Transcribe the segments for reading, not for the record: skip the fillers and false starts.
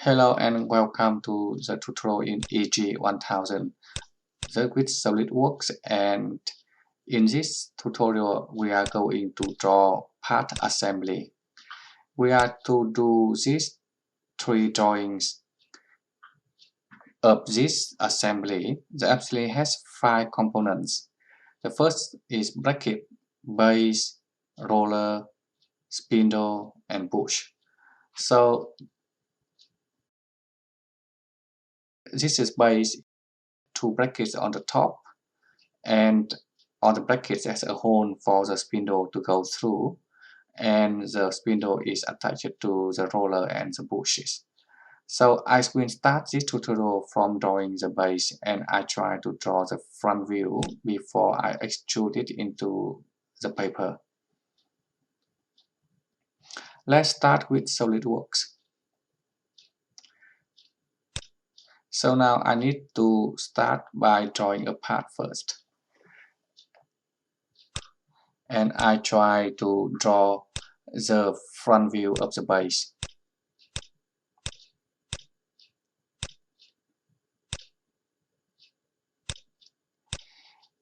Hello and welcome to the tutorial in EG1000 with Solidworks, and in this tutorial we are going to draw part assembly. We are to do these three drawings of this assembly. The assembly has 5 components. The first is bracket, base, roller, spindle, and bush. So this is base, 2 brackets on the top, and on the brackets there's a hole for the spindle to go through, and the spindle is attached to the roller and the bushes. So I will start this tutorial from drawing the base, and I try to draw the front view before I extrude it into the paper. Let's start with SolidWorks. So now I need to start by drawing a part first. And I try to draw the front view of the base.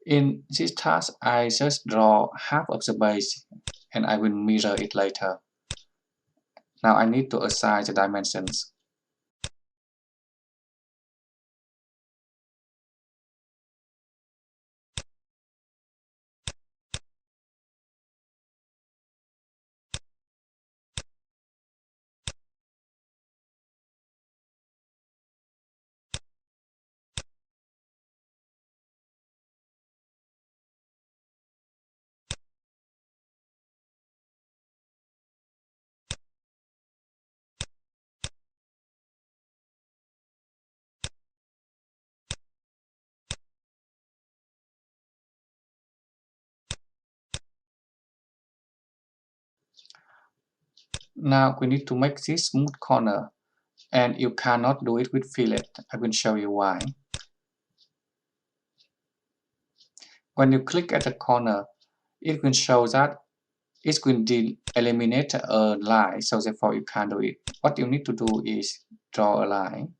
In this task, I just draw half of the base and I will mirror it later. Now I need to assign the dimensions. Now we need to make this smooth corner, and you cannot do it with fillet. I will show you why. When you click at the corner, it will show that it will eliminate a line, so therefore you can't do it. What you need to do is draw a line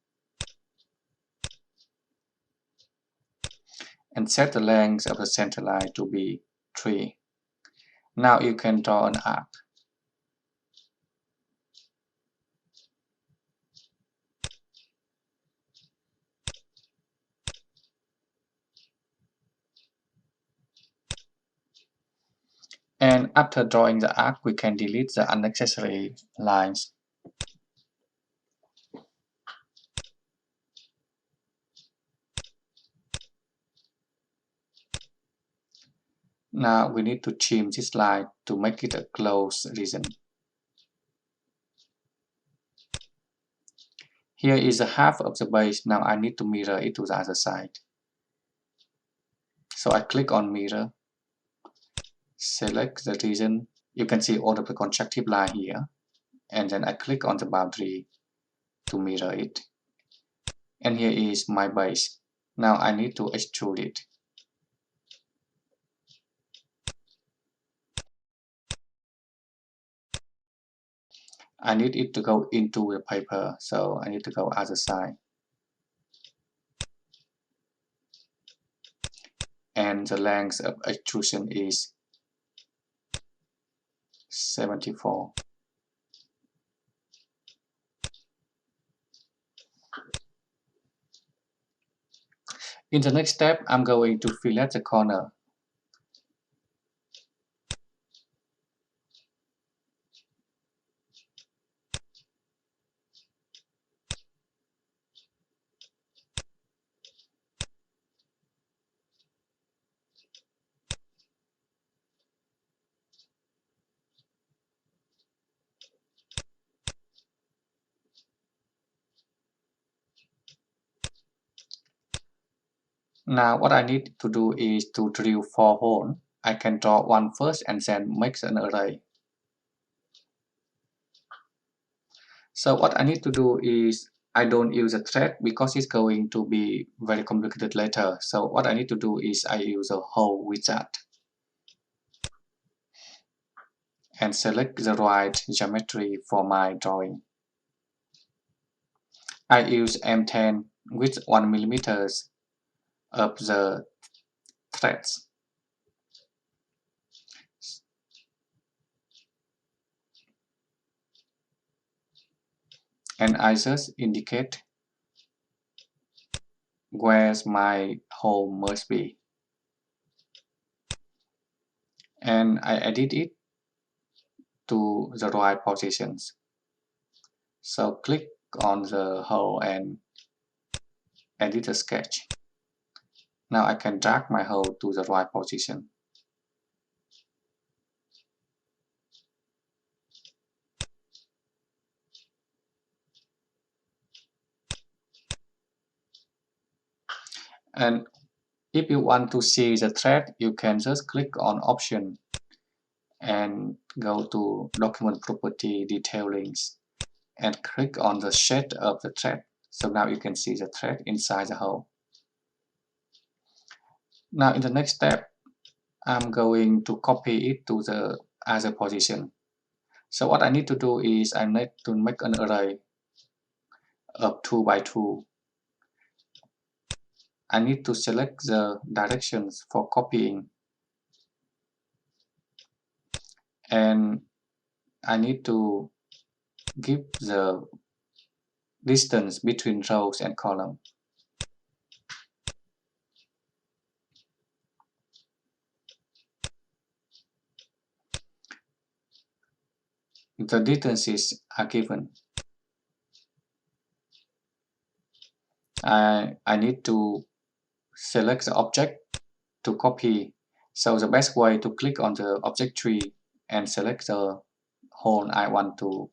and set the length of the center line to be 3. Now you can draw an arc. And after drawing the arc, we can delete the unnecessary lines. Now we need to trim this line to make it a closed region. Here is a half of the base. Now I need to mirror it to the other side. So I click on mirror, select the region. You can see all of the constructive line here. And then I click on the boundary to mirror it. And here is my base. Now I need to extrude it. I need it to go into the paper, so I need to go other side. And the length of extrusion is 74. In the next step, I'm going to fillet the corner. Now what I need to do is to drill 4 holes. I can draw one first and then make an array. So what I need to do is I don't use a thread because it's going to be very complicated later. So what I need to do is I use a hole wizard and select the right geometry for my drawing. I use M10 with 1 millimeters of the threads. And I just indicate where my hole must be. And I edit it to the right positions. So click on the hole and edit the sketch. Now I can drag my hole to the right position. And if you want to see the thread, you can just click on Option and go to Document Property Detailings and click on the shade of the thread. So now you can see the thread inside the hole. Now in the next step, I'm going to copy it to the other position. So what I need to do is I need to make an array of 2 by 2. I need to select the directions for copying, and I need to give the distance between rows and columns. The distances are given. I need to select the object to copy. So the best way to click on the object tree and select the hole I want to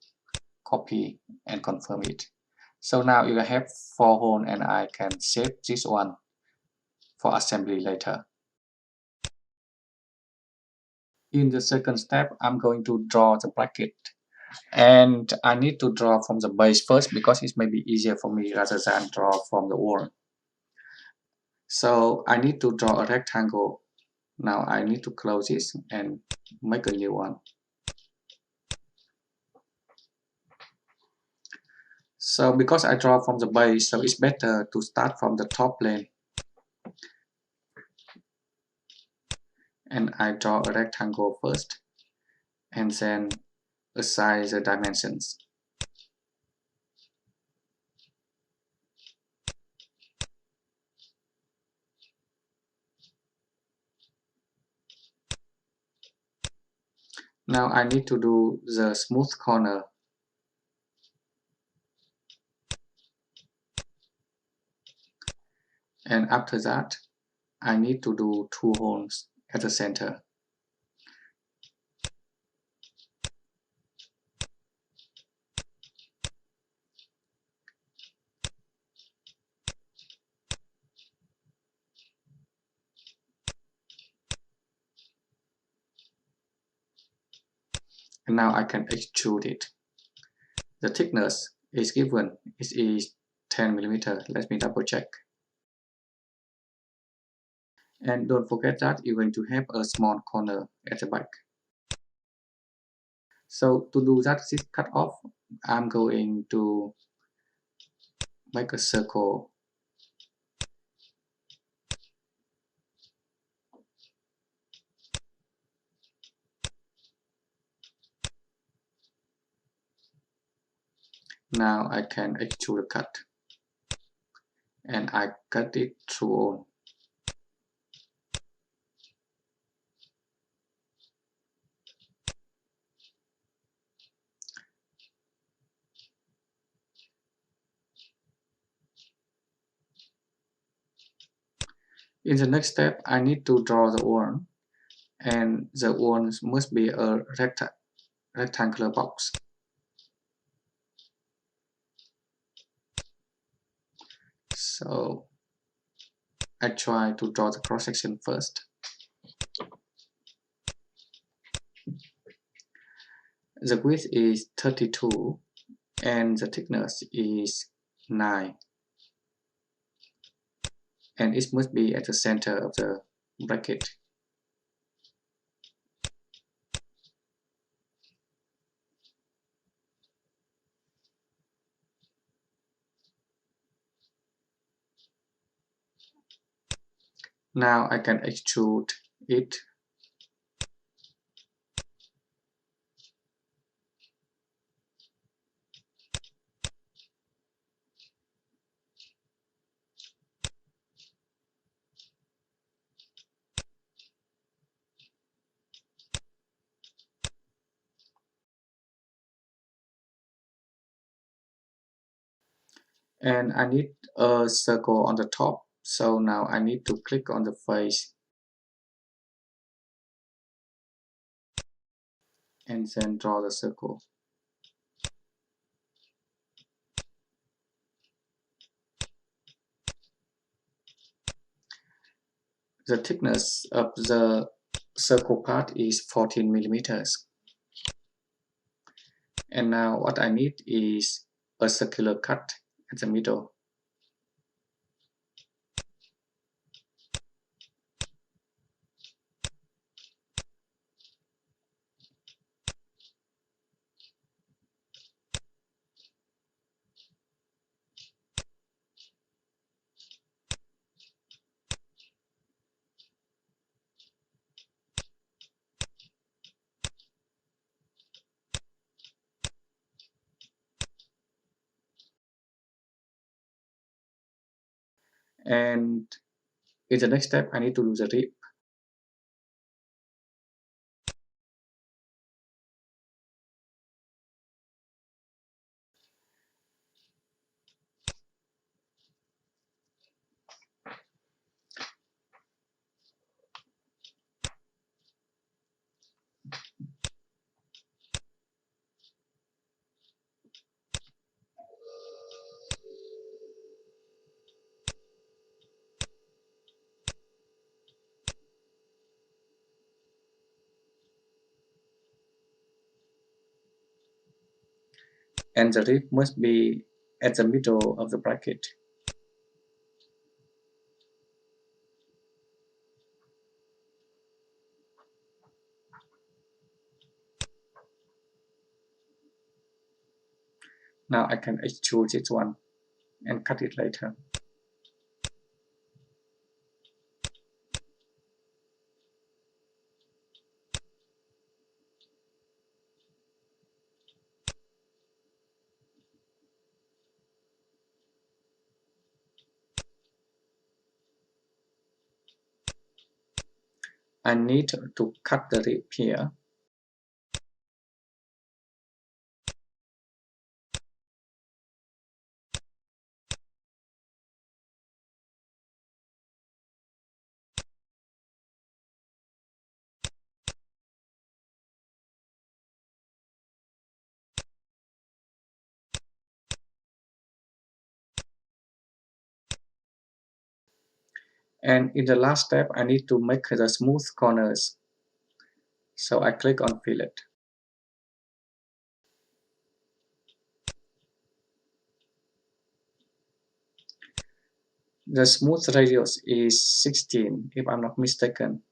copy and confirm it. So now you have 4 holes and I can save this one for assembly later. In the second step, I'm going to draw the bracket. And I need to draw from the base first because it may be easier for me rather than draw from the wall. So I need to draw a rectangle. Now I need to close this and make a new one. So because I draw from the base, so it's better to start from the top plane. And I draw a rectangle first and then assign the dimensions. Now I need to do the smooth corner. And after that, I need to do 2 holes at the center. And now I can extrude it. The thickness is given, it is 10 millimeter. Let me double check. And don't forget that you're going to have a small corner at the back. So to do that, this cut off, I'm going to make a circle. Now I can extrude a cut. And I cut it through all. In the next step, I need to draw the one, and the one must be a rectangular box. So I try to draw the cross section first. The width is 32 and the thickness is 9. And it must be at the center of the bracket. Now I can extrude it. And I need a circle on the top. So now I need to click on the face and then draw the circle. The thickness of the circle part is 14 millimeters. And now what I need is a circular cut at the middle. And in the next step, I need to do the rib. And the rib must be at the middle of the bracket. Now I can extrude this one and cut it later. I need to cut the rib here. And in the last step, I need to make the smooth corners. So I click on fillet. The smooth radius is 16, if I'm not mistaken.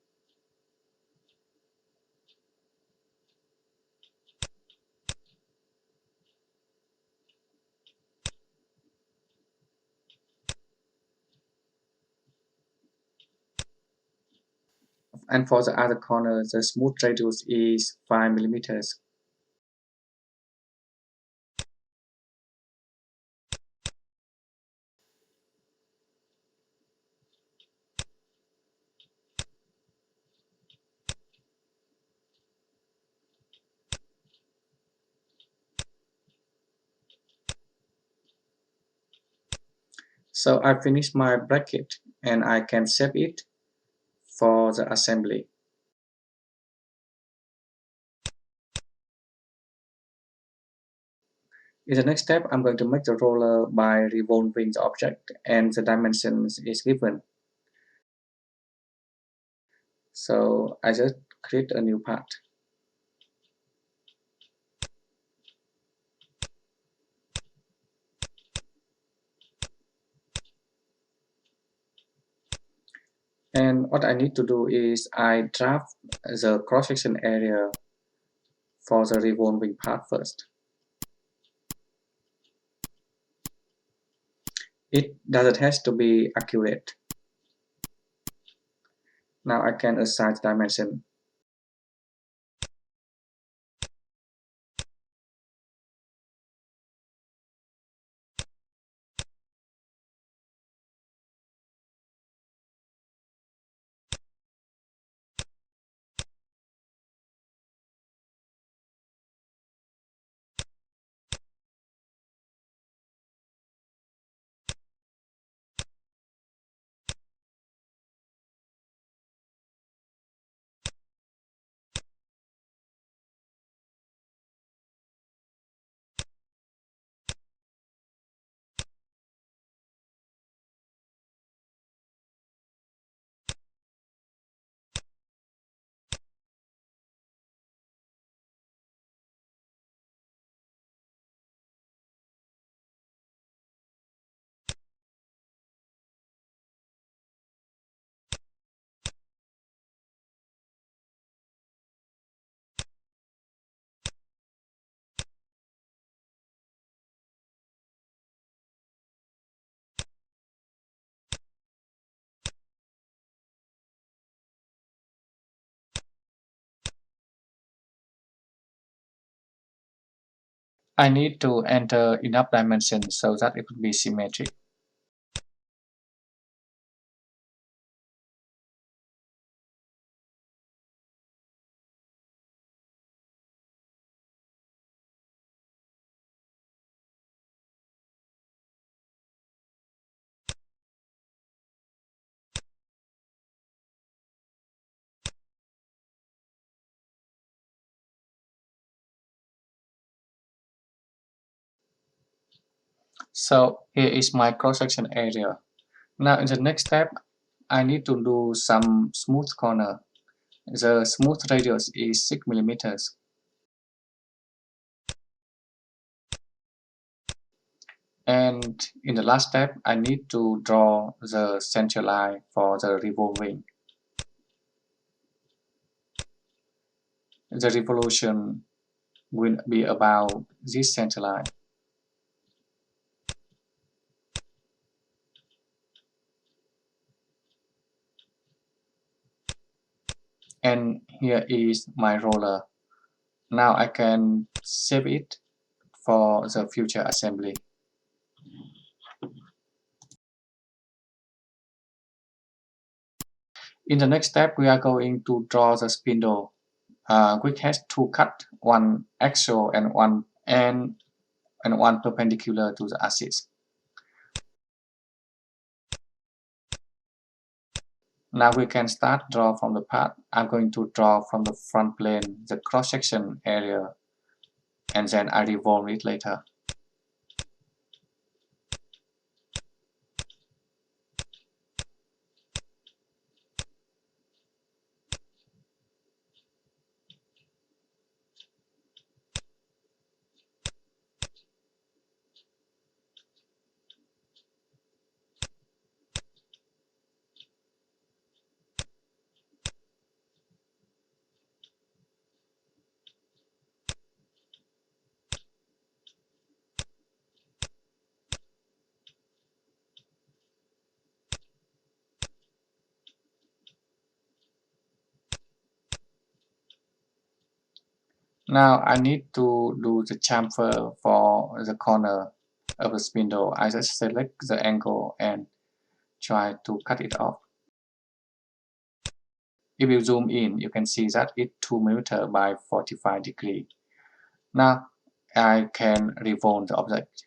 And for the other corner, the smooth radius is 5 millimeters. So I finished my bracket and I can save it for the assembly. In the next step, I'm going to make the roller by revolving the object and the dimensions is given. So I just create a new part. And what I need to do is I draft the cross-section area for the revolving part first. It doesn't have to be accurate. Now I can assign the dimension. I need to enter enough dimensions so that it will be symmetric. So here is my cross-section area. Now in the next step, I need to do some smooth corner. The smooth radius is 6 millimeters. And in the last step, I need to draw the center line for the revolving. The revolution will be about this center line. And here is my roller. Now I can save it for the future assembly. In the next step, we are going to draw the spindle, which has two cuts, one axial and one perpendicular to the axis. Now we can start draw from the part. I'm going to draw from the front plane, the cross-section area, and then I revolve it later. Now I need to do the chamfer for the corner of the spindle. I just select the angle and try to cut it off. If you zoom in, you can see that it's 2 millimeters by 45 degrees. Now I can revolve the object.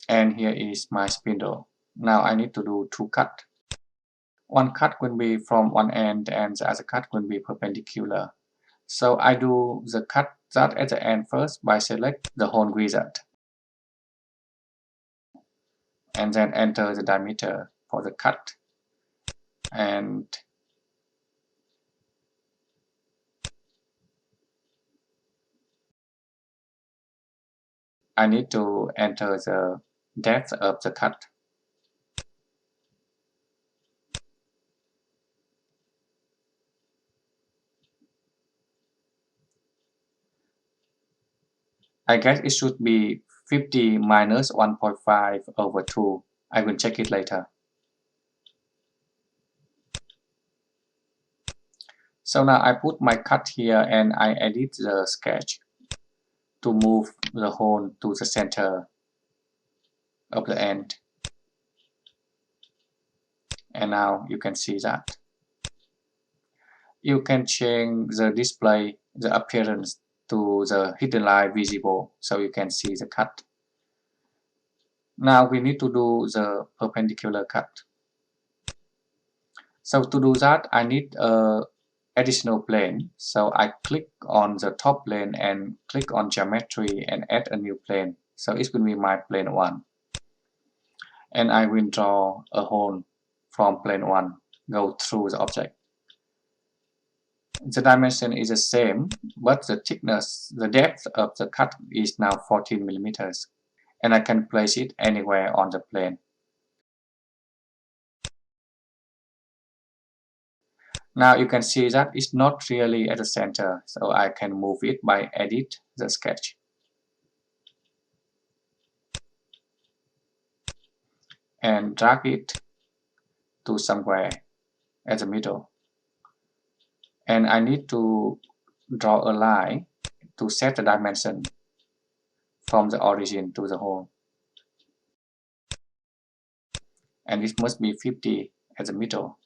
And here is my spindle. Now I need to do two cuts. One cut will be from one end and the other cut will be perpendicular. So I do the cut that at the end first by select the whole wizard and then enter the diameter for the cut. And I need to enter the depth of the cut. I guess it should be 50 minus 1.5 over 2. I will check it later. So now I put my cut here and I edit the sketch to move the hole to the center of the end. And now you can see that. You can change the display, the appearance to the hidden line visible so you can see the cut. Now we need to do the perpendicular cut. So to do that, I need a additional plane. So I click on the top plane and click on geometry and add a new plane. So it will be my plane 1. And I will draw a hole from plane 1, go through the object. The dimension is the same, but the thickness, the depth of the cut is now 14 millimeters. And I can place it anywhere on the plane. Now you can see that it's not really at the center, so I can move it by edit the sketch. And drag it to somewhere at the middle. And I need to draw a line to set the dimension from the origin to the hole. And it must be 50 at the middle.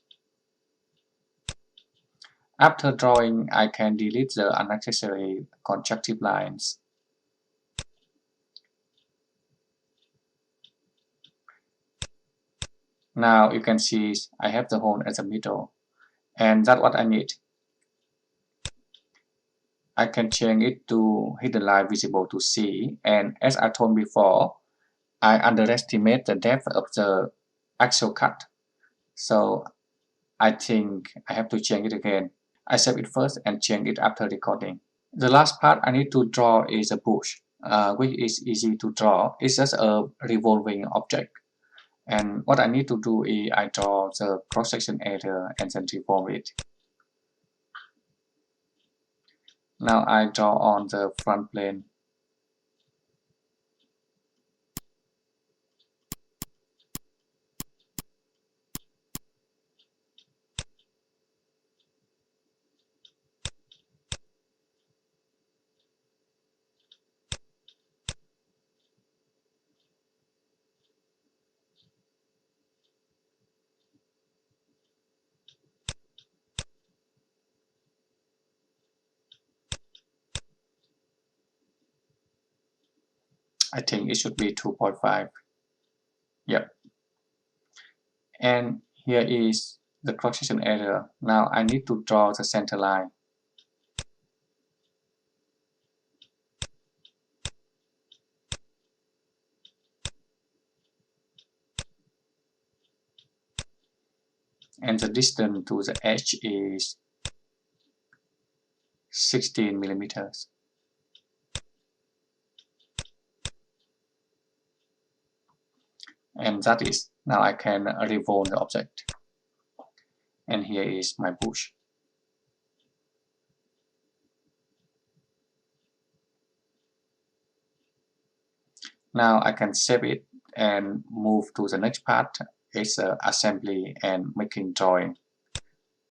After drawing, I can delete the unnecessary constructive lines. Now you can see I have the hole at the middle, and that's what I need. I can change it to hidden line visible to see, and as I told before, I underestimate the depth of the axial cut. So I think I have to change it again. I save it first and change it after recording. The last part I need to draw is a bush, which is easy to draw. It's just a revolving object. And what I need to do is I draw the cross-section area and then revolve it. Now I draw on the front plane. I think it should be 2.5. Yep. And here is the cross-section area. Now I need to draw the center line. And the distance to the edge is 16 millimeters. And that is, now I can revolve the object. And here is my bush. Now I can save it and move to the next part. It's assembly and making drawing.